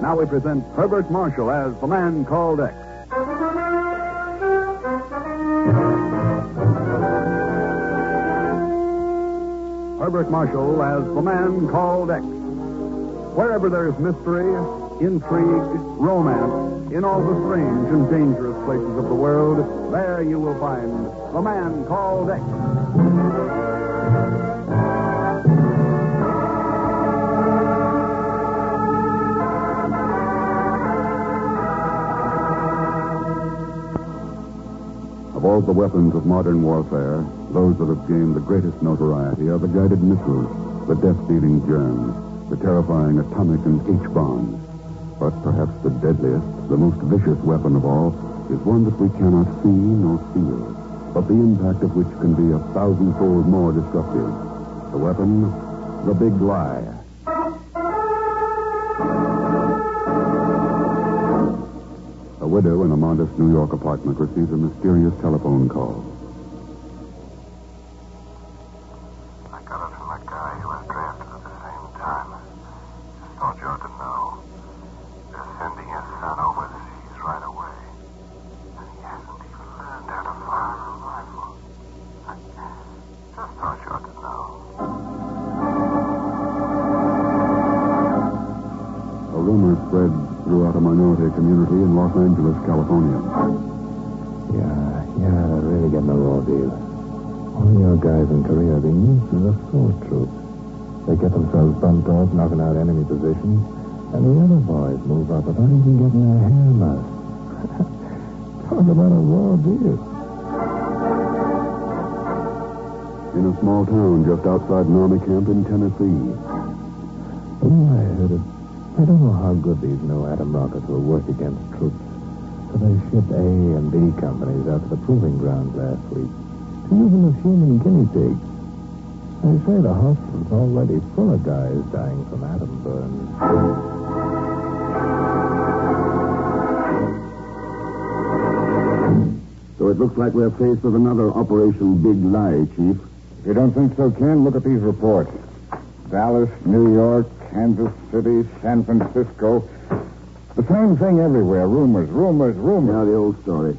Now we present Herbert Marshall as the Man Called X. Herbert Marshall as the Man Called X. Wherever there's mystery, intrigue, romance, in all the strange and dangerous places of the world, there you will find the Man Called X. Of all the weapons of modern warfare, those that have gained the greatest notoriety are the guided missiles, the death-dealing germs, the terrifying atomic and H-bombs. But perhaps the deadliest, the most vicious weapon of all, is one that we cannot see nor feel, but the impact of which can be 1,000-fold more destructive. The weapon, the big lie. A widow in a modest New York apartment receives a mysterious telephone call. I got it from a guy who was drafted at the same time. Just thought you ought to know. They're sending his son overseas right away. And he hasn't even learned how to fire a rifle. I just thought you ought to know. A rumor spread throughout a minority community in Los Angeles, California. Yeah, they're really getting a raw deal. All your guys in Korea are being used as assault troops. They get themselves bumped off, knocking out enemy positions, and the other boys move up without even getting their hair mussed. Talk about a raw deal. In a small town just outside an army camp in Tennessee. Oh, I heard it. I don't know how good these new atom rockets will work against troops. So they shipped A and B companies out to the proving grounds last week to use them as human guinea pigs. They say the hospital's already full of guys dying from atom burns. So it looks like we're faced with another Operation Big Lie, Chief. If you don't think so, Ken, look at these reports. Dallas, New York, Kansas City, San Francisco. The same thing everywhere. Rumors. Yeah, the old story.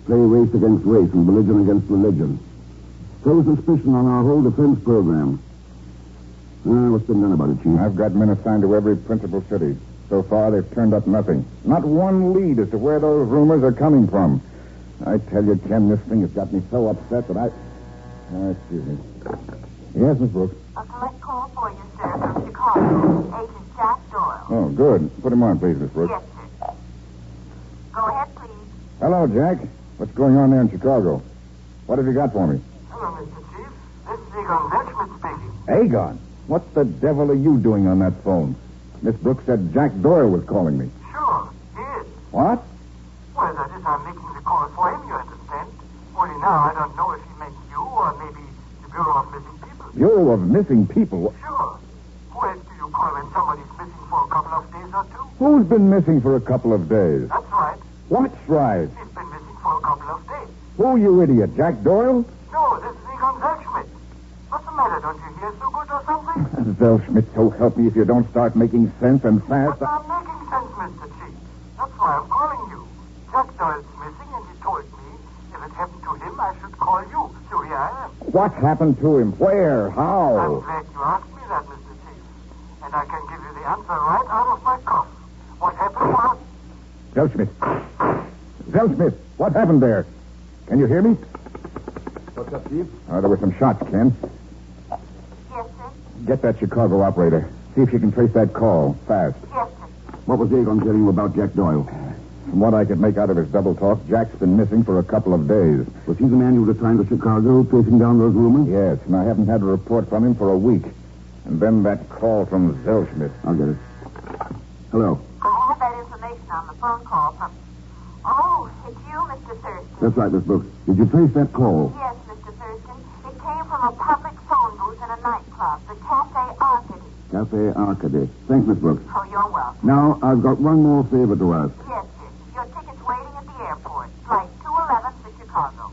Play race against race and religion against religion. Throw suspicion on our whole defense program. What's been done about it, Chief? I've got men assigned to every principal city. So far, they've turned up nothing. Not one lead as to where those rumors are coming from. I tell you, Ken, this thing has got me so upset that I... excuse me. Yes, Miss Brooks. A collect call for you, sir, from Chicago. Agent Jack Doyle. Oh, good. Put him on, please, Miss Brooks. Yes, sir. Go ahead, please. Hello, Jack. What's going on there in Chicago? What have you got for me? Hello, Mr. Chief. This is Egon Welchman speaking. Aegon, what the devil are you doing on that phone? Miss Brooks said Jack Doyle was calling me. Sure, he is. What? Well, that is, I'm making the call for him, you understand. Only now, I don't know if he meant you or maybe the Bureau of Missing People. Bureau of Missing People? Sure. Who else do you call when somebody's missing for a couple of days or two? Who's been missing for a couple of days? That's right. What's right? He's been missing for a couple of days. Who, you idiot? Jack Doyle? No, this is Egon Welchman. What's the matter? Don't you hear so good or something? Welchman, so help me if you don't start making sense and fast. But I'm making sense, Mr. Chief. That's why I'm calling you. Jack Doyle's missing, and he told me if it happened to him, I should call you. So here I am. What happened to him? Where? I'm How? glad you asked me that, Mr. Chief. And I can give you the answer right out of my cuff. What happened was... Welchman, what happened there? Can you hear me? What's up, Chief? There were some shots, Ken. Yes, sir. Get that Chicago operator. See if you can trace that call. Fast. Yes, sir. What was Egon telling you about Jack Doyle? From what I could make out of his double talk, Jack's been missing for a couple of days. Was he the man you were assigned to Chicago, tracing down those rumors? Yes, and I haven't had a report from him for a week. And then that call from Welchman. I'll get it. Hello. I have that information on the phone call from... Oh, it's you, Mr. Thurston. That's right, Miss Brooks. Did you trace that call? Yes, Mr. Thurston. It came from a public phone booth in a nightclub, the Cafe Arcady. Cafe Arcady. Thanks, Miss Brooks. Oh, you're welcome. Now, I've got one more favor to ask. Yes, sir. Your ticket's waiting at the airport. Flight 211 to Chicago.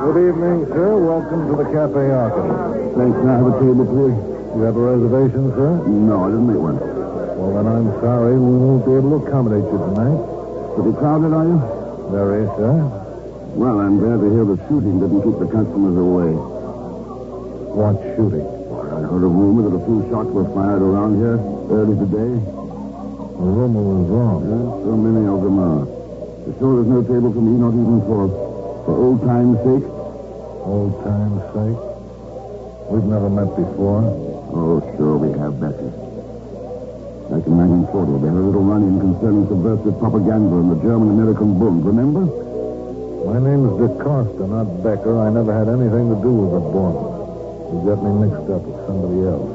Good evening, sir. Welcome to the Cafe Arcade. Thanks. Can I have a table, please? You have a reservation, sir? No, I didn't make one. Well, then I'm sorry. We won't be able to accommodate you tonight. Pretty crowded, are you? Very, sir. Well, I'm glad to hear the shooting didn't keep the customers away. What shooting? I heard a rumor that a few shots were fired around here early today. The rumor was wrong. Yes, so many of them are. You sure there's no table for me, not even for old time's sake? Old time's sake? We've never met before. Oh, sure we have, Bessie. Back in 1940, we had a little run-in concerning subversive propaganda in the German-American Bund, remember? My name is DeCosta, not Becker. I never had anything to do with the Bund. You got me mixed up with somebody else.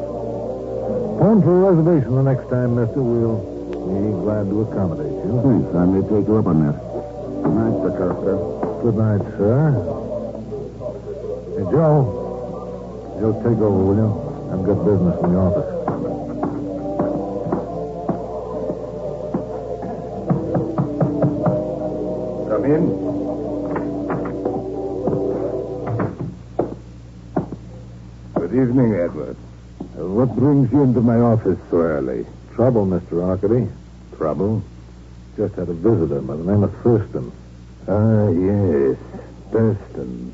Phone for a reservation the next time, mister. We'll be glad to accommodate you. Thanks. I may take you up on that. Good night, DeCosta. Good night, sir. Hey, Joe. Joe, take over, will you? I've got business in the office. Come in. Good evening, Edward. What brings you into my office so early? Trouble, Mr. Arcady. Trouble? Just had a visitor by the name of Thurston. Ah, yes. Thurston.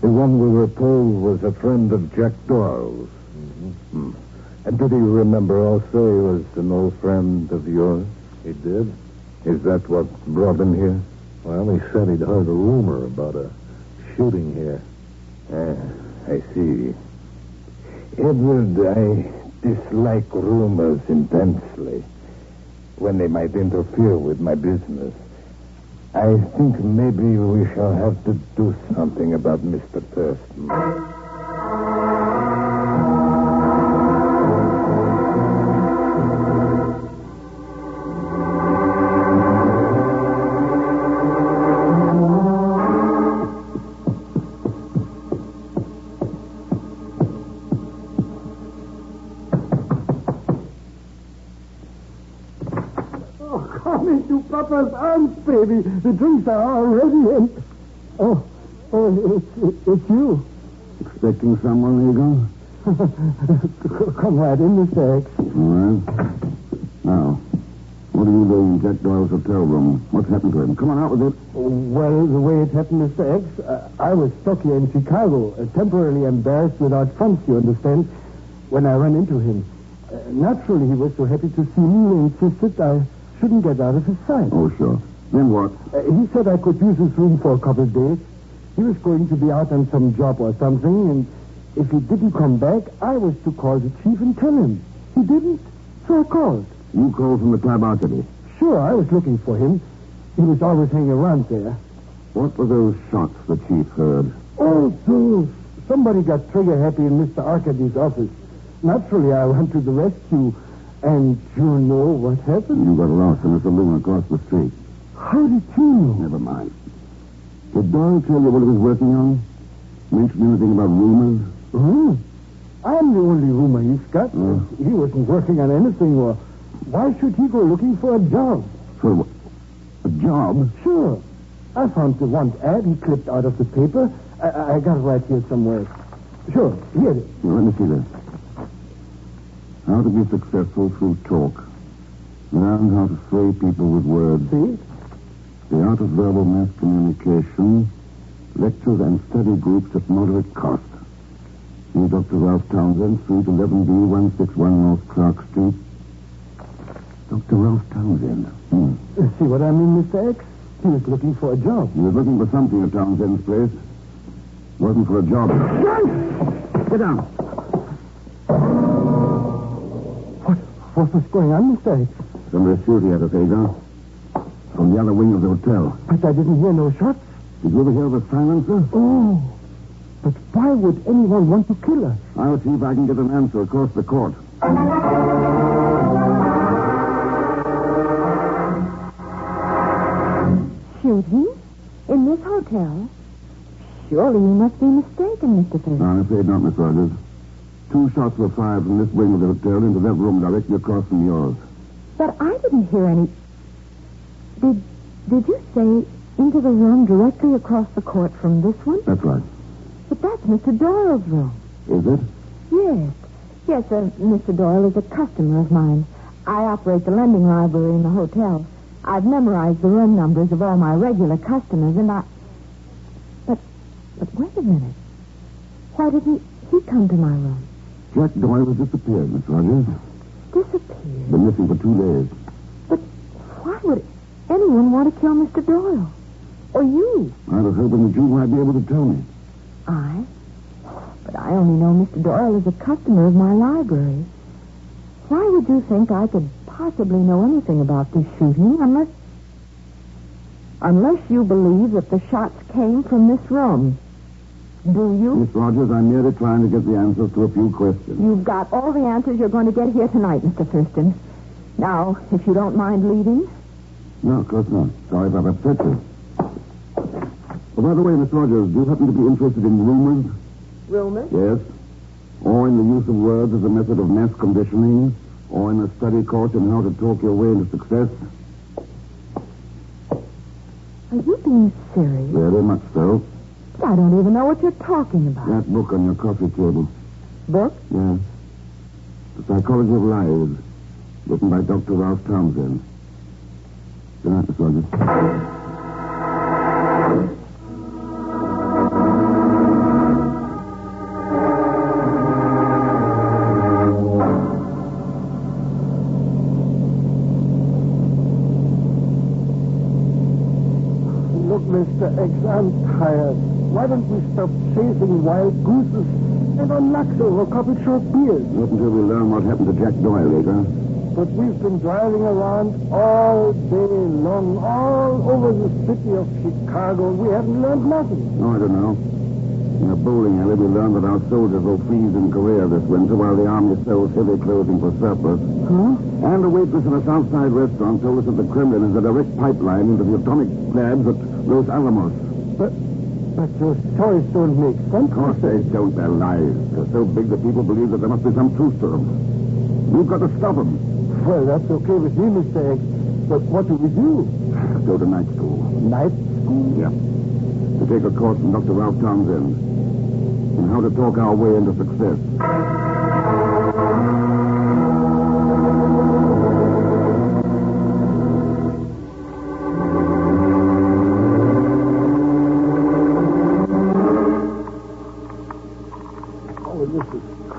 The one we were told was a friend of Jack Doyle's. Mm-hmm. And did he remember also he was an old friend of yours? He did? Is that what brought him here? Well, he said he'd heard a rumor about a shooting here. I see. Edward, I dislike rumors intensely when they might interfere with my business. I think maybe we shall have to do something about Mr. Thurston. Papa's arms, baby. The drinks are all ready and... it's you. Expecting someone, Eagle? Come right in, Mr. X. All right. Now, what are you doing in Jack Doyle's hotel room? What's happened to him? Come on, out with it. Well, the way it happened, Mr. X, I was stuck here in Chicago, temporarily embarrassed without funds, you understand, when I ran into him. Naturally, he was so happy to see me and insisted I shouldn't get out of his sight. Oh, sure. Then what? He said I could use his room for a couple of days. He was going to be out on some job or something, and if he didn't come back, I was to call the chief and tell him. He didn't, so I called. You called from the Club Arcady? Sure, I was looking for him. He was always hanging around there. What were those shots the chief heard? Oh, those. Somebody got trigger-happy in Mr. Arcady's office. Naturally, I went to the rescue. And you know what happened? You got lost in a saloon across the street. How did you know? Never mind. Did Doyle tell you what he was working on? Mention anything about rumors? I'm the only rumor he's got. He wasn't working on anything, or why should he go looking for a job? For what? A job? Sure. I found the want ad he clipped out of the paper. I got it right here somewhere. Sure, here it is. Let me see this. How to be successful through talk. Learn how to sway people with words. See? The art of verbal mass communication. Lectures and study groups at moderate cost. See Dr. Ralph Townsend, Suite 11B, 161 North Clark Street. Dr. Ralph Townsend. See what I mean, Mr. X? He was looking for a job. He was looking for something at Townsend's place. Wasn't for a job. Get down. What was going on, Mr. X? Somebody's shooting at us, Hagar. From the other wing of the hotel. But I didn't hear no shots. Did you ever hear of a silencer? Oh. But why would anyone want to kill us? I'll see if I can get an answer across the court. Shooting? In this hotel? Surely you must be mistaken, Mr. Thurston. No, I'm afraid not, Miss Rogers. 2 shots were fired from this wing of the hotel into that room directly across from yours. But I didn't hear any... Did you say into the room directly across the court from this one? That's right. But that's Mr. Doyle's room. Is it? Yes. Yes, Mr. Doyle is a customer of mine. I operate the lending library in the hotel. I've memorized the room numbers of all my regular customers, and But wait a minute. Why did he come to my room? Jack Doyle has disappeared, Miss Rogers. Disappeared? Been missing for 2 days. But why would anyone want to kill Mr. Doyle? Or you? I was hoping that you might be able to tell me. I? But I only know Mr. Doyle is a customer of my library. Why would you think I could possibly know anything about this shooting unless you believe that the shots came from this room? Do you? Miss Rogers, I'm merely trying to get the answers to a few questions. You've got all the answers you're going to get here tonight, Mr. Thurston. Now, if you don't mind leading. No, of course not. Sorry if I've upset you. Oh, by the way, Miss Rogers, do you happen to be interested in rumors? Rumors? Yes. Or in the use of words as a method of mass conditioning, or in a study course in how to talk your way into success? Are you being serious? Very much so. But I don't even know what you're talking about. That book on your coffee table. Book? Yes. The Psychology of Lies, written by Dr. Ralph Townsend. Good night, Miss Rogers. Look, Mr. X, I'm tired. Why don't we stop chasing wild gooses and unlock over coffee shop beers? Not until we learn what happened to Jack Doyle later. But we've been driving around all day long, all over the city of Chicago. We haven't learned nothing. No, I don't know. In a bowling alley, we learned that our soldiers will freeze in Korea this winter while the Army sells heavy clothing for surplus. Huh? And a waitress in a Southside restaurant told us that the Kremlin is a direct pipeline into the atomic labs at Los Alamos. But your stories don't make sense. Of course they don't. They're lies. They're so big that people believe that there must be some truth to them. We've got to stop them. Well, that's okay with me, Mr. X. But what do we do? Go to night school. Night school? Yeah. To take a course from Dr. Ralph Townsend on how to talk our way into success.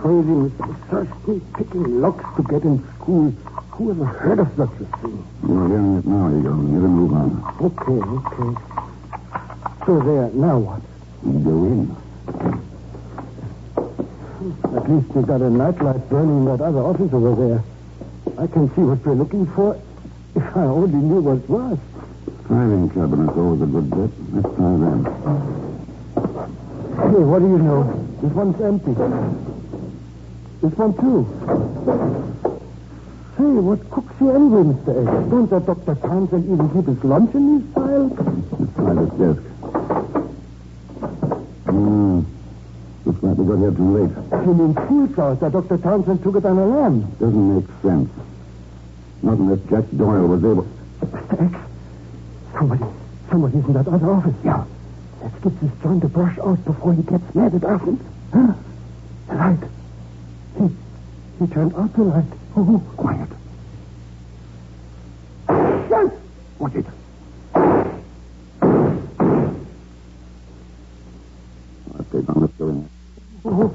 Crazy, Mr. Thurston, picking locks to get in school. Who ever heard of such a thing? You're hearing it now, Eagle. Never move on. Okay. So there, now what? You go in. At least we got a nightlight burning in that other office over there. I can see what we're looking for. If I only knew what it was. Filing cabinet's always a good bit. Let's try them. Hey, what do you know? This one's empty. This one, too. Say, what cooks you anyway, Mr. X? Don't that Dr. Townsend even keep his lunch in his file? Let's try this desk. Looks like we got here too late. You mean food flowers that Dr. Townsend took it on a lamb? Doesn't make sense. Not unless Jack Doyle was able... Mr. X, somebody's in that other office. Yeah. Let's get this joint to brush out before he gets mad at us. Huh? The light. He turned out the light. Oh, quiet. Yes! Watch it. I'll take on the filling. Oh.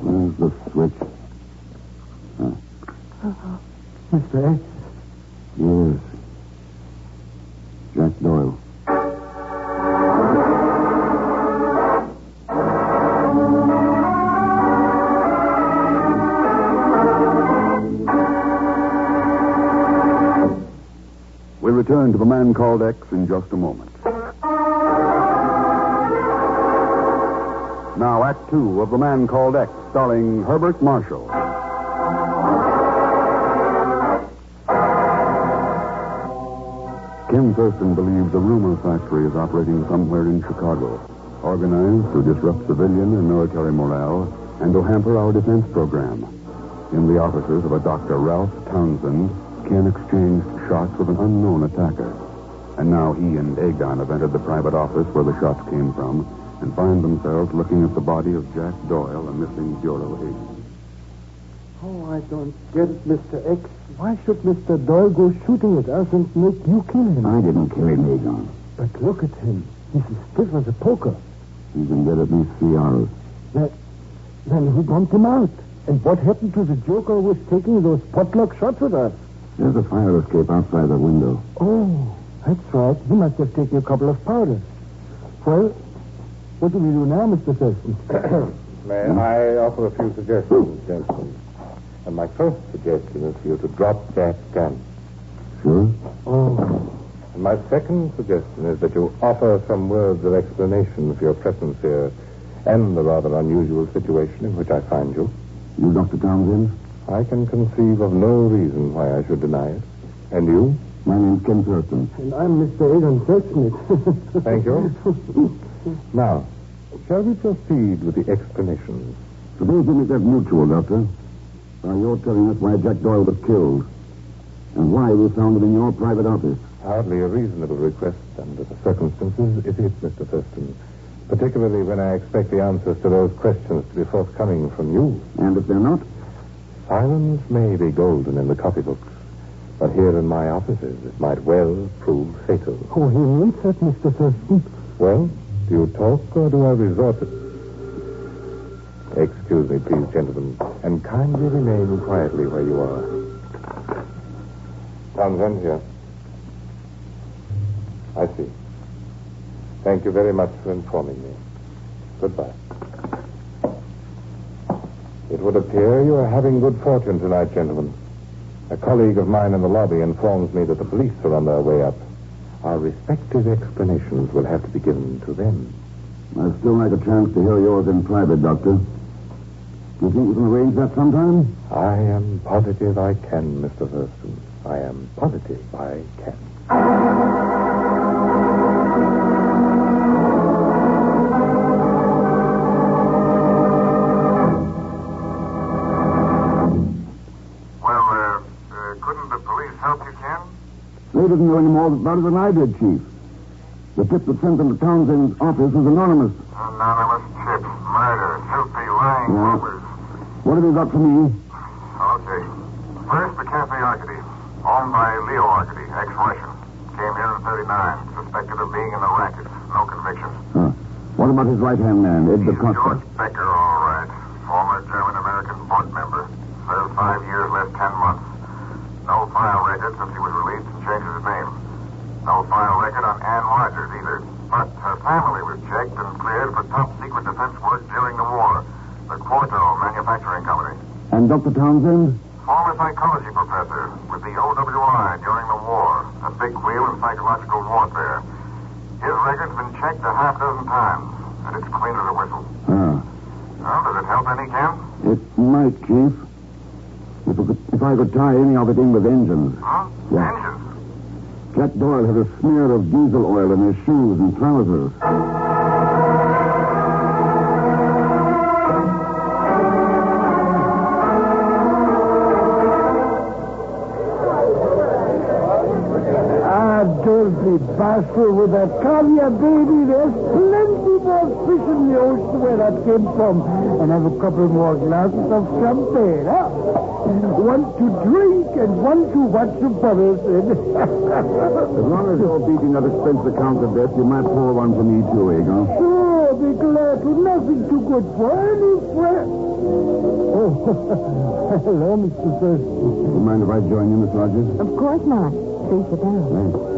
Where's the switch? Mr. X? Yes. Jack Doyle. We'll return to The Man Called X in just a moment. Now, Act Two of The Man Called X, starring Herbert Marshall. Kim Thurston believes a rumor factory is operating somewhere in Chicago, organized to disrupt civilian and military morale and to hamper our defense program. In the offices of a Dr. Ralph Townsend, Ken exchanged shots with an unknown attacker. And now he and Aegon have entered the private office where the shots came from and find themselves looking at the body of Jack Doyle, a missing Bureau agent. Oh, I don't get it, Mr. X. Why should Mr. Doyle go shooting at us and make you kill him? I didn't kill him, Aegon. But look at him. He's as stiff as a poker. He's been dead at least 3 hours. Then who bumped him out? And what happened to the joker who was taking those potluck shots at us? There's a fire escape outside the window. Oh, that's right. He must have taken a couple of powders. Well, what do we do now, Mr. Thurston? May I offer a few suggestions, gentlemen? And my first suggestion is for you to drop Jack's gun. Sure? Oh. And my second suggestion is that you offer some words of explanation for your presence here and the rather unusual situation in which I find you. You, Dr. Townsend? I can conceive of no reason why I should deny it. And you? My name's Ken Thurston. And I'm Mr. Aegon Thurston. Thank you. Now, shall we proceed with the explanations? Suppose we make that mutual, Doctor. You're telling us why Jack Doyle was killed and why we found him in your private office. Hardly a reasonable request under the circumstances, is it, Mr. Thurston? Particularly when I expect the answers to those questions to be forthcoming from you. And if they're not? Silence may be golden in the copybooks, but here in my offices it might well prove fatal. Oh, he means that, Mr. Thurston. Well, do you talk or do I resort to... Excuse me, please, gentlemen, and kindly remain quietly where you are. Townsend here. I see. Thank you very much for informing me. Goodbye. It would appear you are having good fortune tonight, gentlemen. A colleague of mine in the lobby informs me that the police are on their way up. Our respective explanations will have to be given to them. I'd still like a chance to hear yours in private, Doctor. Do you think we can arrange that sometime? I am positive I can, Mr. Thurston. I am positive I can. Couldn't the police help you, Ken? They didn't know any more about it than I did, Chief. The tip that sent them to Townsend's office was anonymous. Anonymous tips, murder, filthy lying rumors. What have you got for me? Okay. First, the Cafe Arcady, owned by Leo Arcady, ex-Russian. Came here in 39, suspected of being in the racket. No conviction. What about his right-hand man, Ed He's DeCosta? George Becker, all right. Former German-American board member. Served 5 years, left 10 months. No file record since he was released and changed his name. No file record on Ann Rogers either. But her family was checked and cleared for top-secret defense work during the war. The Quarto Manufacturing Company. And Dr. Townsend? Former psychology professor with the OWI during the war. A big wheel in psychological warfare. His record's been checked a half dozen times, and it's clean as a whistle. Well, does it help any, Ken? It might, Chief. If I could tie any of it in with engines. Huh? Yeah. Engines? Jack Doyle had a smear of diesel oil in his shoes and trousers. Don't be bashful with that caviar, baby. There's plenty more fish in the ocean where that came from. And have a couple more glasses of champagne, huh? One to drink and one to watch the bubbles in. As long as you're beating that expense account to death, you might pour one for me, too, Eagle. Sure, be glad to. Nothing too good for any friend. Oh, hello, Mr. Thurston. Do you mind if I join you, Miss Rogers? Of course not. Please sit down. Thanks.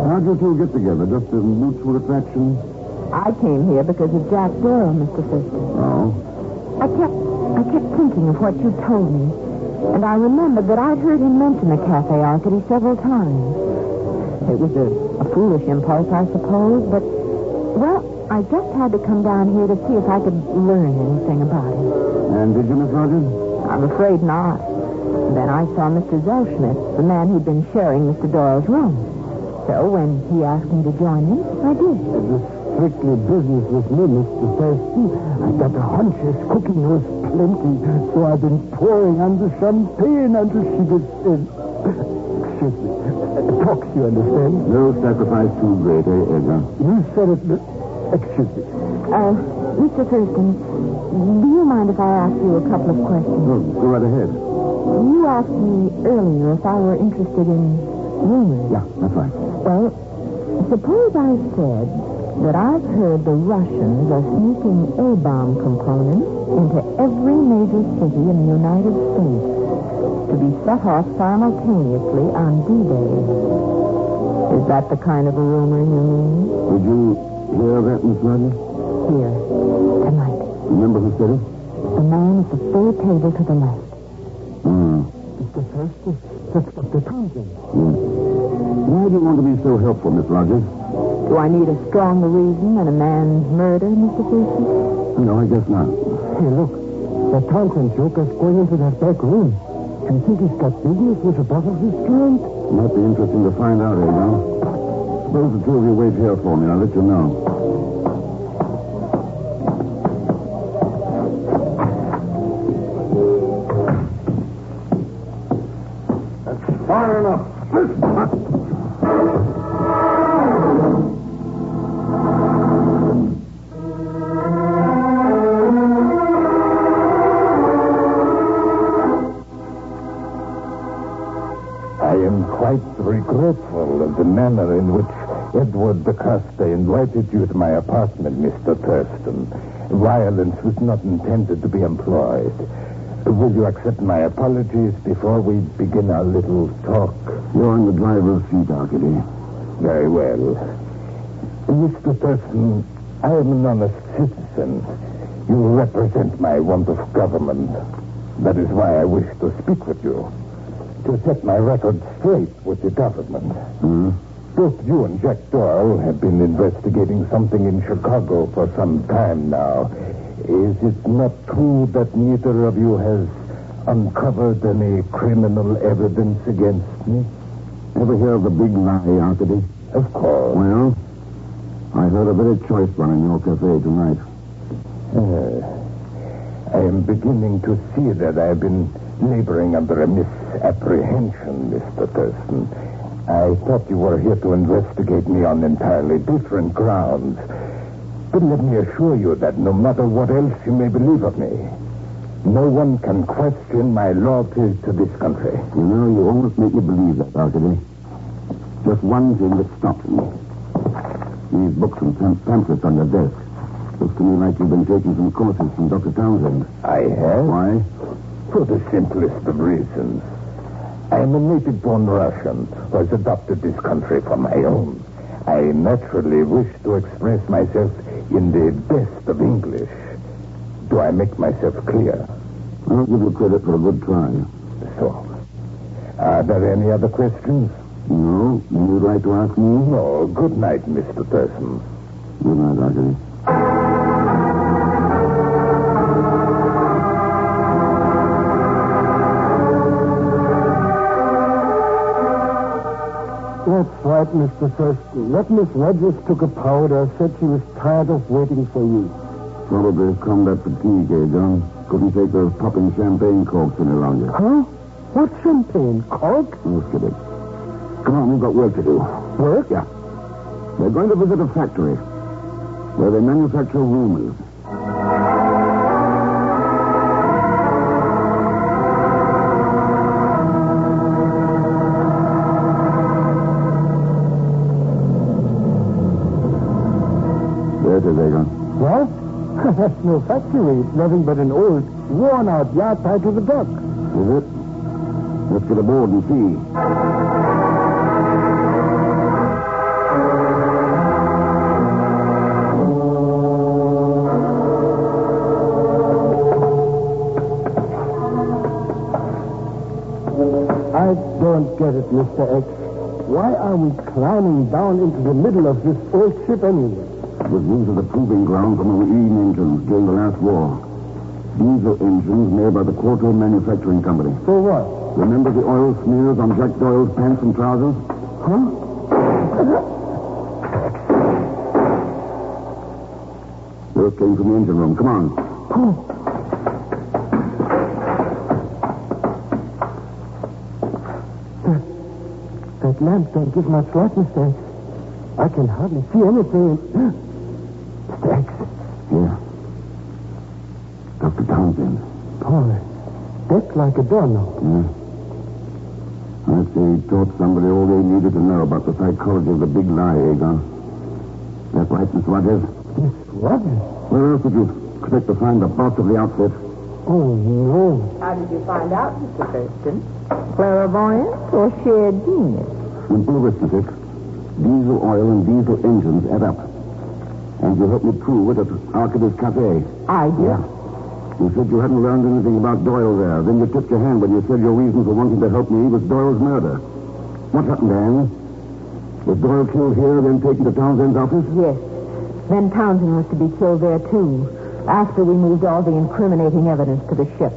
How'd you two get together? Just a mutual attraction? I came here because of Jack Doyle, Mr. Thurston. Oh? I kept thinking of what you told me, and I remembered that I'd heard him mention the Cafe Arcady several times. It was a foolish impulse, I suppose, but, well, I just had to come down here to see if I could learn anything about it. And did you, Miss Rogers? I'm afraid not. Then I saw Mr. Zellschmidt, the man who'd been sharing Mr. Doyle's room. So when he asked me to join him, I did. It was strictly business with me, Mr. Thurston. I got a hunch his cooking was plenty, so I've been pouring on the champagne until she gets in. Excuse me. talks, you understand? No sacrifice too great, Edgar? You said it... Excuse me. Mr. Thurston, do you mind if I ask you a couple of questions? Oh, go right ahead. You asked me earlier if I were interested in rumors. Yeah, that's right. Well, suppose I said that I've heard the Russians are sneaking A-bomb components into every major city in the United States to be set off simultaneously on D-Day. Is that the kind of a rumor you mean? Did you hear that, Miss Rogers? Here, tonight. Remember who said it? The man at the third table to the left. Mr. Thurston, that's Dr. Thompson. Why do you want to be so helpful, Miss Rogers? Do I need a stronger reason than a man's murder, Mr. Thurston? No, I guess not. Hey, look. That Thompson joker's going into that back room. Do you think he's got business with the boss of this joint? Might be interesting to find out, Edgar. Suppose the two of you wait here for me. I'll let you know. Far enough. I am quite regretful of the manner in which Edward DaCosta invited you to my apartment, Mr. Thurston. Violence was not intended to be employed. Will you accept my apologies before we begin our little talk? You're in the driver's seat, Arcady. Very well. Mr. Thurston, I am an honest citizen. You represent my want of government. That is why I wish to speak with you. To set my record straight with the government. Both you and Jack Doyle have been investigating something in Chicago for some time now. Is it not true that neither of you has uncovered any criminal evidence against me? Ever hear of the big lie, Arcady? Of course. Well, I heard a very choice one in your cafe tonight. I am beginning to see that I've been laboring under a misapprehension, Mr. Thurston. I thought you were here to investigate me on entirely different grounds. But let me assure you that no matter what else you may believe of me, no one can question my loyalty to this country. You know, you almost make me believe that, Arcady. Just one thing that stops me. These books and pamphlets on your desk. Looks to me like you've been taking some courses from Dr. Townsend. I have? Why? For the simplest of reasons. I am a native-born Russian who has adopted this country for my own. I naturally wish to express myself in the best of English. Do I make myself clear? I'll give you credit for a good try. So, are there any other questions? No? You'd like to ask me? No. Good night, Mr. Thurston. Good night, Arcady. That's right, Mr. Thurston. That Miss Rogers took a powder, said she was tired of waiting for you. Probably combat fatigue, John? Couldn't take those popping champagne corks any longer. Huh? What champagne? Cork? Oh, skip it. Come on, we've got work to do. Work? Yeah. We're going to visit a factory where they manufacture rumors. There it is, Egon. What? That's no factory. It's nothing but an old, worn-out yard tied to the dock. Is it? Let's get aboard and see. I don't get it, Mr. X. Why are we climbing down into the middle of this old ship anyway? It was used as a proving ground for marine engines during the last war. Diesel engines made by the Quarto Manufacturing Company. For what? Remember the oil smears on Jack Doyle's pants and trousers? Huh? Those came from the engine room. Come on. Oh. That lamp don't give much light, Mr. X. I can hardly see anything. Mr. X. Yeah. Dr. Townsend. Boy, decked like a doorknob. Yeah. I say he taught somebody all they needed to know about the psychology of the big lie, Aegon. That's right, Miss Rogers. Miss Rogers? Where else would you expect to find the boss of the outfit? Oh, no. How did you find out, Mr. Thurston? Clairvoyance or sheer genius? Simple arithmetic. Diesel oil and diesel engines add up. And you helped me prove it at Arcadis Cafe. I did. Yeah. You said you hadn't learned anything about Doyle there. Then you tipped your hand when you said your reason for wanting to help me was Doyle's murder. What happened, Anne? Was Doyle killed here, then taken to Townsend's office? Yes. Then Townsend was to be killed there, too, after we moved all the incriminating evidence to the ship.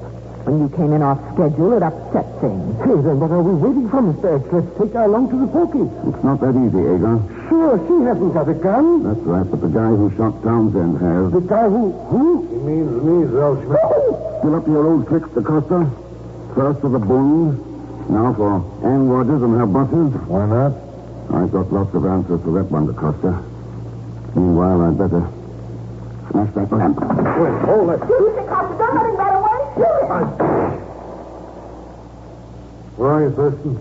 When you came in off schedule, it upset things. Hey, then what are we waiting for, Mr. X? Let's take her along to the pokey. It's not that easy, Aegon. Sure, she hasn't got a gun. That's right, but the guy who shot Townsend has. The guy who? He means me, Zelschmidt. Still up to your old tricks, DaCosta? First for the Boons, now for Ann Rogers and her bosses? Why not? I've got lots of answers to that one, DaCosta. Meanwhile, I'd better smash that lamp. Wait, hold it. Mr. Costa, don't let him get away. Shoot him. Where are you, Thurston?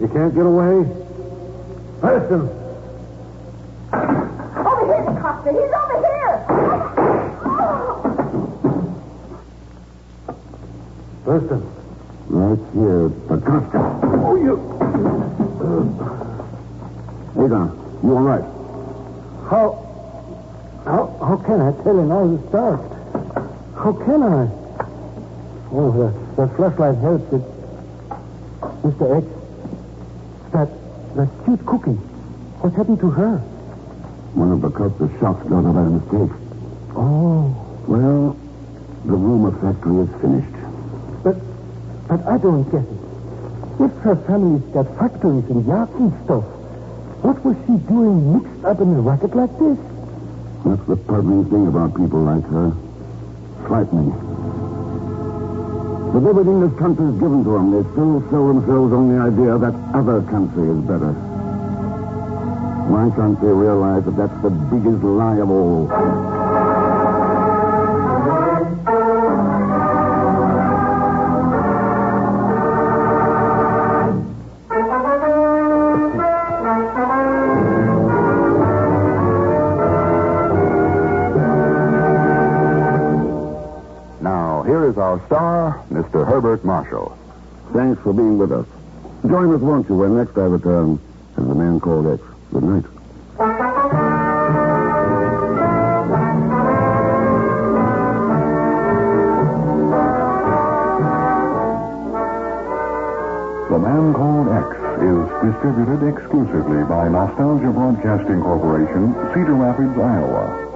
You can't get away? Thurston! Over here, Mr. Costa. He's over here. Thurston. Right here, DaCosta. Oh, you... Aegon, you all right? How can I tell in all this dark? How can I? Oh, the flashlight helps it. Mr. X, that cute cookie. What happened to her? One of DaCosta's shots got her by mistake. Oh, Well, the rumor factory is finished. but I don't get it. If her family's got factories and yachts and stuff, what was she doing mixed up in a racket like this? That's the puzzling thing about people like her. Frightening. With everything this country's given to them, they still sell themselves on the idea that other country is better. Why can't they realize that that's the biggest lie of all? Here is our star, Mr. Herbert Marshall. Thanks for being with us. Join us, won't you, when next I return as the man called X. Good night. The Man Called X is distributed exclusively by Nostalgia Broadcasting Corporation, Cedar Rapids, Iowa.